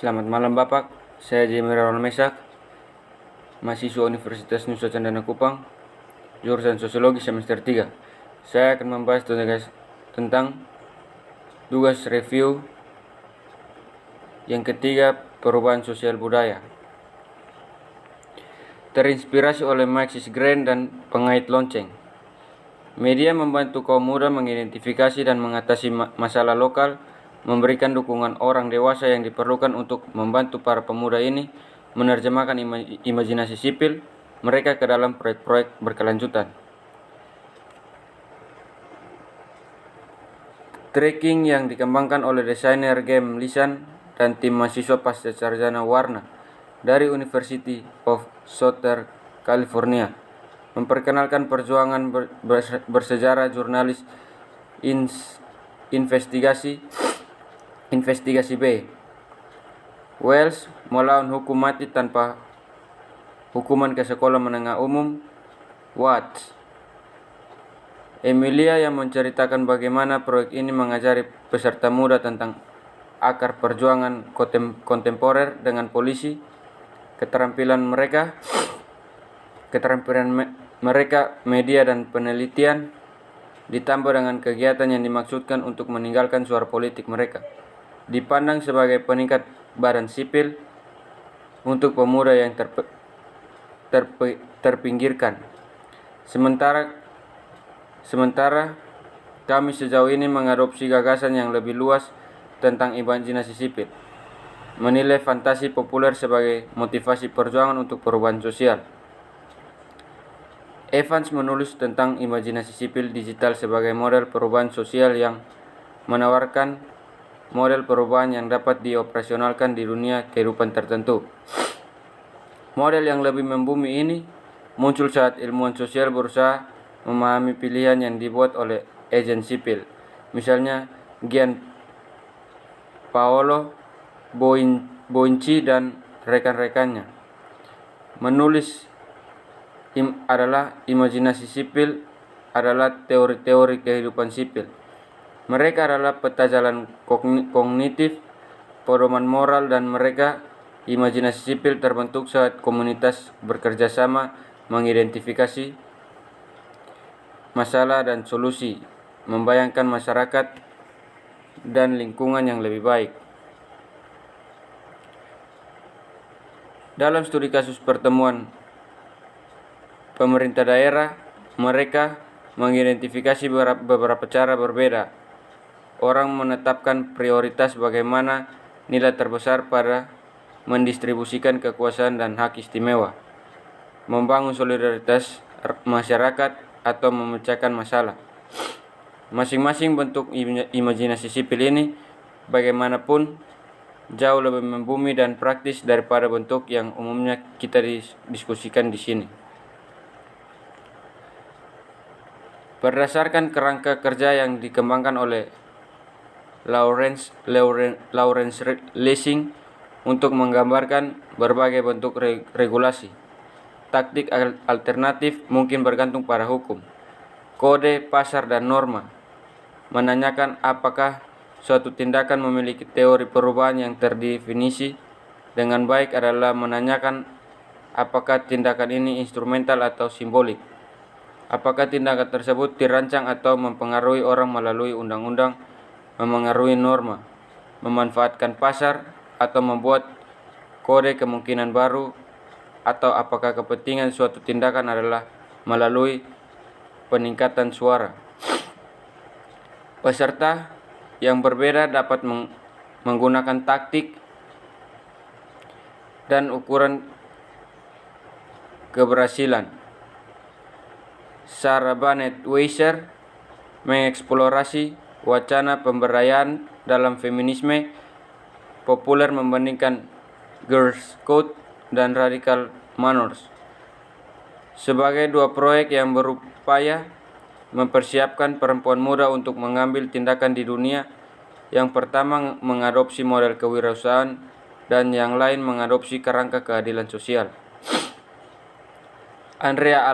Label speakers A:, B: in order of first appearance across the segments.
A: Selamat malam Bapak, saya Jemir Mesak, mahasiswa Universitas Nusa Cendana Kupang, jurusan Sosiologi semester 3. Saya akan membahas tentang tugas review yang ketiga, perubahan sosial budaya. Terinspirasi oleh Marxist Grant dan pengait lonceng, media membantu kaum muda mengidentifikasi dan mengatasi masalah lokal, memberikan dukungan orang dewasa yang diperlukan untuk membantu para pemuda ini menerjemahkan imajinasi sipil mereka ke dalam proyek-proyek berkelanjutan. Tracking yang dikembangkan oleh desainer game Lisan dan tim mahasiswa pasca sarjana warna dari University of Southern California memperkenalkan perjuangan bersejarah jurnalis investigasi B. Wells melawan hukum mati tanpa hukuman ke sekolah menengah umum. Watts Emilia yang menceritakan bagaimana proyek ini mengajari peserta muda tentang akar perjuangan kontemporer dengan polisi, keterampilan mereka, media dan penelitian, ditambah dengan kegiatan yang dimaksudkan untuk meninggalkan suara politik mereka, dipandang sebagai peningkat badan sipil untuk pemuda yang terpinggirkan. Sementara kami sejauh ini mengadopsi gagasan yang lebih luas tentang imajinasi sipil, menilai fantasi populer sebagai motivasi perjuangan untuk perubahan sosial. Evans menulis tentang imajinasi sipil digital sebagai model perubahan sosial yang menawarkan model perubahan yang dapat dioperasionalkan di dunia kehidupan tertentu. Model yang lebih membumi ini muncul saat ilmuwan sosial berusaha memahami pilihan yang dibuat oleh agen sipil, misalnya Gian Paolo Bonci dan rekan-rekannya. Menulis adalah imajinasi sipil adalah teori-teori kehidupan sipil. Mereka adalah peta jalan kognitif, pedoman moral, dan mereka imajinasi sipil terbentuk saat komunitas bekerja sama mengidentifikasi masalah dan solusi, membayangkan masyarakat dan lingkungan yang lebih baik. Dalam studi kasus pertemuan pemerintah daerah, mereka mengidentifikasi beberapa cara berbeda orang menetapkan prioritas bagaimana nilai terbesar pada mendistribusikan kekuasaan dan hak istimewa, membangun solidaritas masyarakat, atau memecahkan masalah. Masing-masing bentuk imajinasi sipil ini bagaimanapun jauh lebih membumi dan praktis daripada bentuk yang umumnya kita diskusikan di sini. Berdasarkan kerangka kerja yang dikembangkan oleh Lawrence Lessig untuk menggambarkan berbagai bentuk regulasi, taktik alternatif mungkin bergantung pada hukum, kode, pasar, dan norma. Menanyakan apakah suatu tindakan memiliki teori perubahan yang terdefinisi dengan baik adalah menanyakan apakah tindakan ini instrumental atau simbolik. Apakah tindakan tersebut dirancang atau mempengaruhi orang melalui undang-undang, memengaruhi norma, memanfaatkan pasar, atau membuat kode kemungkinan baru, atau apakah kepentingan suatu tindakan adalah melalui peningkatan suara. Peserta yang berbeda dapat menggunakan taktik dan ukuran keberhasilan. Sarah Barnett Weiser mengeksplorasi wacana pemberdayaan dalam feminisme populer membandingkan Girls Code dan Radical Manners sebagai dua proyek yang berupaya mempersiapkan perempuan muda untuk mengambil tindakan di dunia. Yang pertama mengadopsi model kewirausahaan dan yang lain mengadopsi kerangka keadilan sosial. Andrea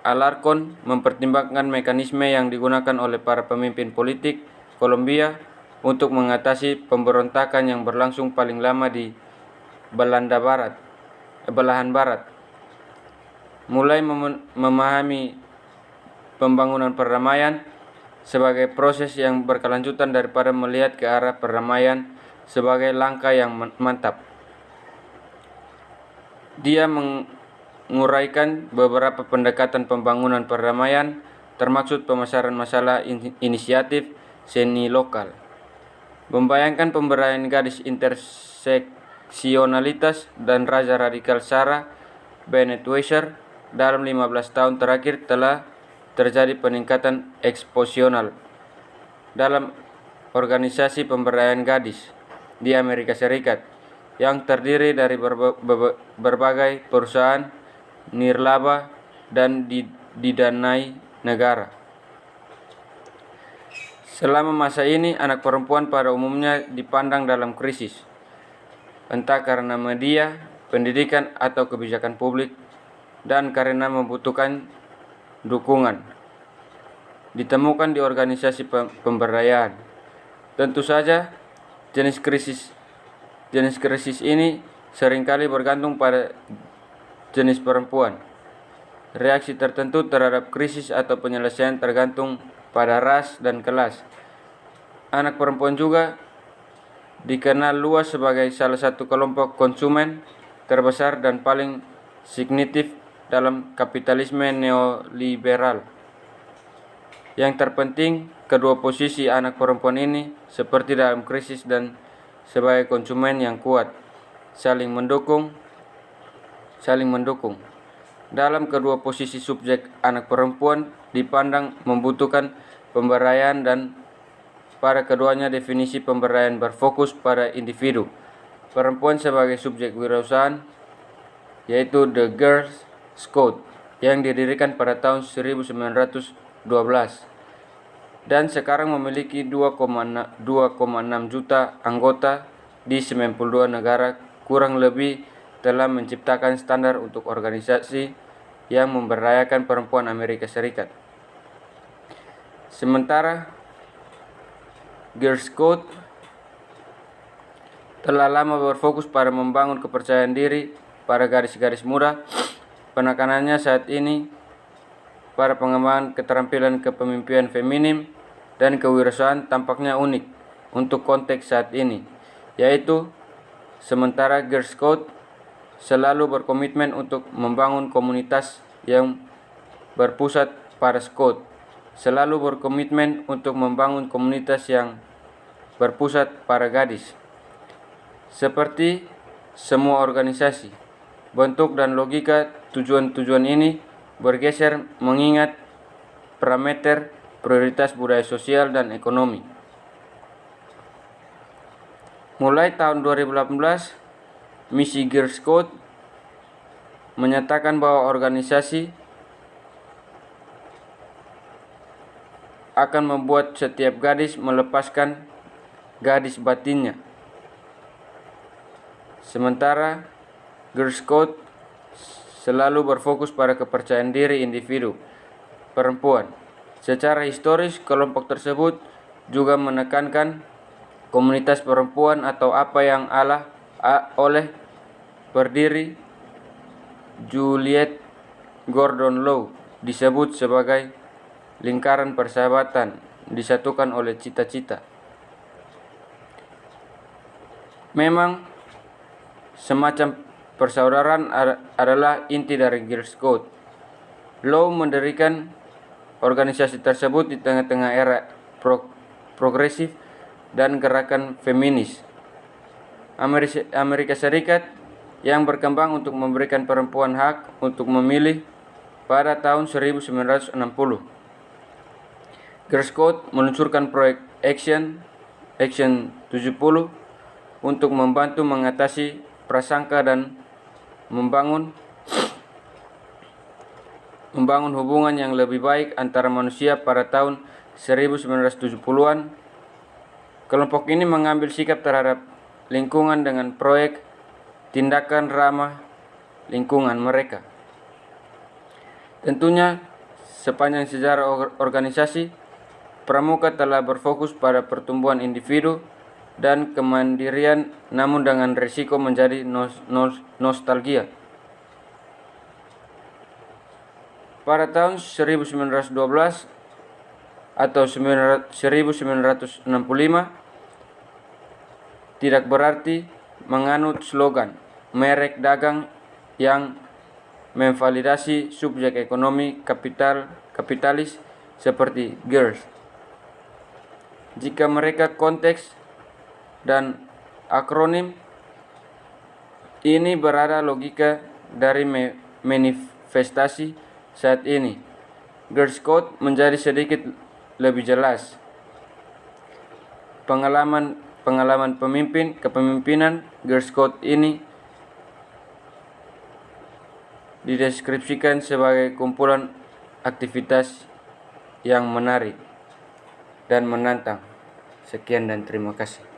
A: Alarcon mempertimbangkan mekanisme yang digunakan oleh para pemimpin politik Kolombia untuk mengatasi pemberontakan yang berlangsung paling lama di belahan barat. Mulai memahami pembangunan perdamaian sebagai proses yang berkelanjutan daripada melihat ke arah perdamaian sebagai langkah yang mantap. Dia menguraikan beberapa pendekatan pembangunan perdamaian, termasuk pemasaran masalah inisiatif seni lokal. Membayangkan pemberdayaan gadis interseksionalitas dan raja radikal Sarah Bennett Weiser dalam 15 tahun terakhir telah terjadi peningkatan eksposional dalam organisasi pemberdayaan gadis di Amerika Serikat yang terdiri dari berbagai perusahaan nirlaba dan didanai negara. Selama masa ini, anak perempuan pada umumnya dipandang dalam krisis, entah karena media, pendidikan, atau kebijakan publik, dan karena membutuhkan dukungan. Ditemukan di organisasi pemberdayaan. Tentu saja, jenis krisis ini seringkali bergantung pada jenis perempuan. Reaksi tertentu terhadap krisis atau penyelesaian tergantung pada ras dan kelas. Anak perempuan juga dikenal luas sebagai salah satu kelompok konsumen terbesar dan paling signifikan dalam kapitalisme neoliberal. Yang terpenting, kedua posisi anak perempuan ini seperti dalam krisis dan sebagai konsumen yang kuat, saling mendukung. Dalam kedua posisi subjek, anak perempuan dipandang membutuhkan pemberdayaan, dan pada keduanya definisi pemberdayaan berfokus pada individu. Perempuan sebagai subjek wirausahaan, yaitu The Girl Scout yang didirikan pada tahun 1912 dan sekarang memiliki 2,6 juta anggota di 92 negara, kurang lebih telah menciptakan standar untuk organisasi yang memberdayakan perempuan Amerika Serikat. Sementara Girl Scout telah lama berfokus pada membangun kepercayaan diri para gadis-gadis muda. Penekanannya saat ini pada pengembangan keterampilan kepemimpinan feminim dan kewirausahaan tampaknya unik untuk konteks saat ini, yaitu sementara Girl Scout selalu berkomitmen untuk membangun komunitas yang berpusat pada Scout, selalu berkomitmen untuk membangun komunitas yang berpusat pada gadis. Seperti semua organisasi, bentuk dan logika tujuan-tujuan ini bergeser mengingat parameter prioritas budaya sosial dan ekonomi. Mulai tahun 2018, misi Girl Scout menyatakan bahwa organisasi akan membuat setiap gadis melepaskan gadis batinnya. Sementara Girl Scout selalu berfokus pada kepercayaan diri individu perempuan. Secara historis, kelompok tersebut juga menekankan komunitas perempuan atau apa yang oleh pendiri Juliette Gordon Low disebut sebagai lingkaran persahabatan disatukan oleh cita-cita. Memang semacam persaudaraan adalah inti dari Girl Scout. Low mendirikan organisasi tersebut di tengah-tengah era progresif dan gerakan feminis Amerika Serikat yang berkembang untuk memberikan perempuan hak untuk memilih pada tahun 1960. Girl Scout meluncurkan proyek Action 70 untuk membantu mengatasi prasangka dan membangun hubungan yang lebih baik antara manusia pada tahun 1970-an. Kelompok ini mengambil sikap terhadap lingkungan dengan proyek tindakan ramah lingkungan mereka. Tentunya sepanjang sejarah organisasi, Pramuka telah berfokus pada pertumbuhan individu dan kemandirian, namun dengan risiko menjadi nostalgia. Pada tahun 1912 atau 1965 tidak berarti menganut slogan merek dagang yang memvalidasi subjek ekonomi kapitalis seperti Gears. Jika mereka konteks dan akronim, ini berada logika dari manifestasi saat ini. Girls Code menjadi sedikit lebih jelas. Pengalaman kepemimpinan Girls Code ini dideskripsikan sebagai kumpulan aktivitas yang menarik dan menantang. Sekian dan terima kasih.